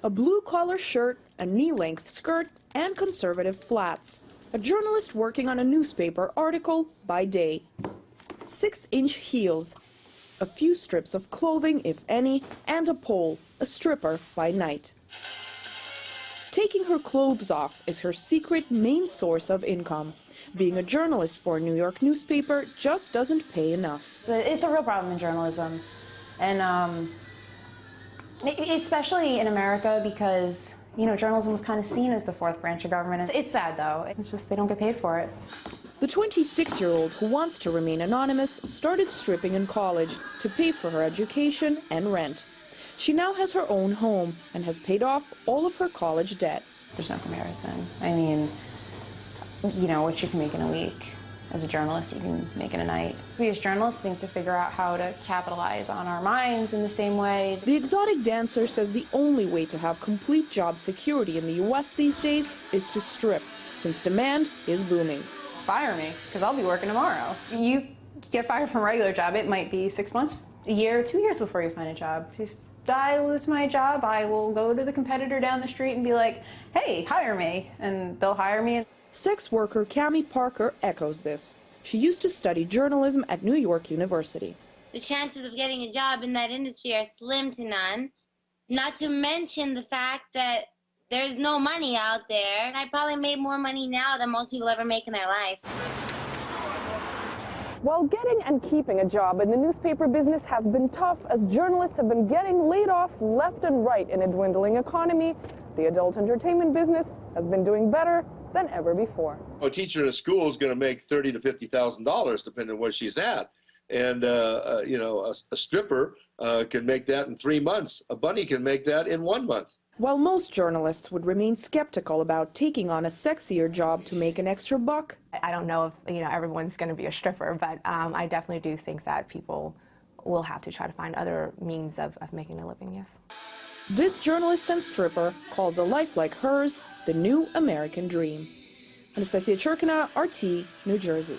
A blue-collar shirt, a knee-length skirt, and conservative flats. A journalist working on a newspaper article by day. 6-inch heels. A few strips of clothing, if any, and a pole, a stripper by night. Taking her clothes off is her secret main source of income. Being a journalist for a New York newspaper just doesn't pay enough. It's a real problem in journalism, and especially in America because, you know, journalism is kind of seen as the fourth branch of government. It's sad, though. It's just they don't get paid for it. The 26-year-old who wants to remain anonymous started stripping in college to pay for her education and rent. She now has her own home and has paid off all of her college debt. There's no comparison. I mean, you know, what you can make in a week. As a journalist, you can make in a night. We as journalists need to figure out how to capitalize on our minds in the same way. The exotic dancer says the only way to have complete job security in the U.S. these days is to strip, since demand is booming. Fire me, because I'll be working tomorrow. You get fired from a regular job, it might be 6 months, a year, 2 years before you find a job. If I lose my job, I will go to the competitor down the street and be like, hey, hire me, and they'll hire me. Sex worker Cammie Parker echoes this. She used to study journalism at New York University. The chances of getting a job in that industry are slim to none, not to mention the fact that there's no money out there. I probably made more money now than most people ever make in their life. While getting and keeping a job in the newspaper business has been tough, as journalists have been getting laid off left and right in a dwindling economy, the adult entertainment business has been doing better than ever before. A teacher in a school is going to make $30,000 to $50,000 depending on where she's at. And, you know, a stripper can make that in 3 months. A bunny can make that in 1 month. While most journalists would remain skeptical about taking on a sexier job to make an extra buck, I don't know if, you know, everyone's going to be a stripper, but I definitely do think that people will have to try to find other means of making a living, yes. this journalist and stripper calls a life like hers the new American dream. Anastasia Churkina, RT, New Jersey.